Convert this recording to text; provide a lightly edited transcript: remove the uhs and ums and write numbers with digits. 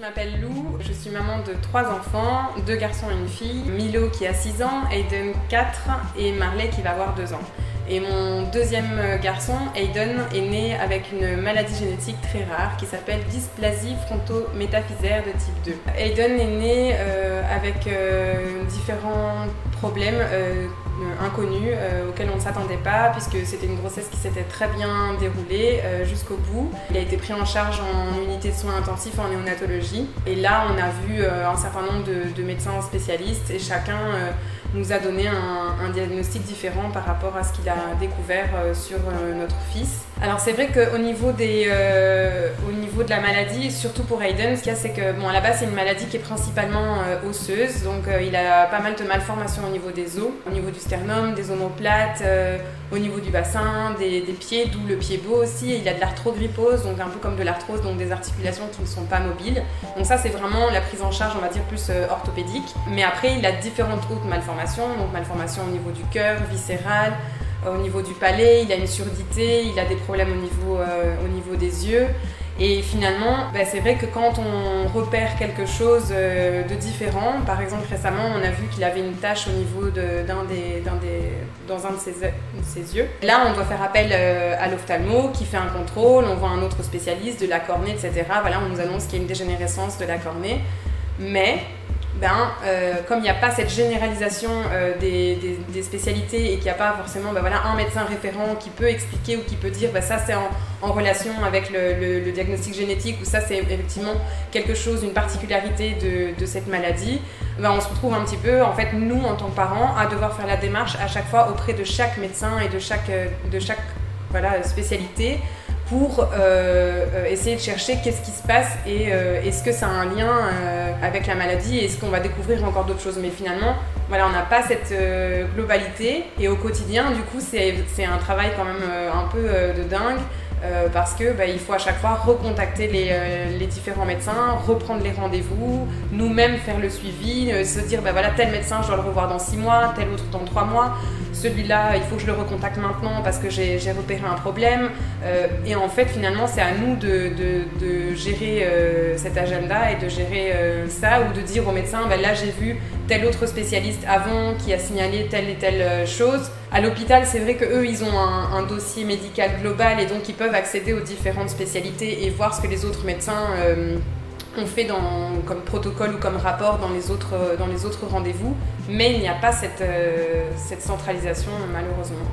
Je m'appelle Lou, je suis maman de 3 enfants, 2 garçons et une fille. Milo qui a 6 ans, Aiden 4 et Marley qui va avoir 2 ans. Et mon deuxième garçon, Aiden, est né avec une maladie génétique très rare qui s'appelle dysplasie frontométaphysaire de type 2. Aiden est né avec différents problèmes inconnus auxquels on ne s'attendait pas, puisque c'était une grossesse qui s'était très bien déroulée jusqu'au bout. Il a été pris en charge en unité de soins intensifs en néonatologie. Et là, on a vu un certain nombre de médecins spécialistes et chacun nous a donné un diagnostic différent par rapport à ce qu'il a découvert sur notre fils. Alors c'est vrai qu'au niveau de la maladie, surtout pour Aiden, ce qu'il y a, c'est que à la base c'est une maladie qui est principalement osseuse, donc il a pas mal de malformations au niveau des os, au niveau du sternum, des omoplates, au niveau du bassin, des pieds, d'où le pied beau aussi. Il a de l'arthrogrypose, donc un peu comme de l'arthrose, donc des articulations qui ne sont pas mobiles. Donc ça c'est vraiment la prise en charge, on va dire, plus orthopédique. Mais après il a différentes autres malformations, donc malformations au niveau du cœur, viscérales, au niveau du palais, il a une surdité, il a des problèmes au niveau des yeux. Et finalement, c'est vrai que quand on repère quelque chose de différent, par exemple récemment on a vu qu'il avait une tache au niveau dans un de ses yeux. Là on doit faire appel à l'ophtalmo qui fait un contrôle, on voit un autre spécialiste de la cornée, etc. Voilà, on nous annonce qu'il y a une dégénérescence de la cornée. Mais comme il n'y a pas cette généralisation des spécialités et qu'il n'y a pas forcément un médecin référent qui peut expliquer ou qui peut dire ça c'est en relation avec le diagnostic génétique ou ça c'est effectivement quelque chose, une particularité de cette maladie, on se retrouve un petit peu, en fait, nous en tant que parents, à devoir faire la démarche à chaque fois auprès de chaque médecin et de chaque spécialité pour essayer de chercher qu'est-ce qui se passe et est-ce que ça a un lien avec la maladie et est-ce qu'on va découvrir encore d'autres choses. Mais finalement, on n'a pas cette globalité et au quotidien, du coup, c'est un travail quand même un peu de dingue parce que il faut à chaque fois recontacter les différents médecins, reprendre les rendez-vous, nous-mêmes faire le suivi, se dire tel médecin je dois le revoir dans 6 mois, tel autre dans 3 mois, celui-là il faut que je le recontacte maintenant parce que j'ai repéré un problème et en fait finalement c'est à nous de gérer cet agenda et de gérer ça ou de dire au médecin là j'ai vu tel autre spécialiste avant qui a signalé telle et telle chose. À l'hôpital, c'est vrai qu'eux, ils ont un dossier médical global et donc ils peuvent accéder aux différentes spécialités et voir ce que les autres médecins ont fait comme protocole ou comme rapport dans les autres rendez-vous. Mais il n'y a pas cette centralisation, malheureusement.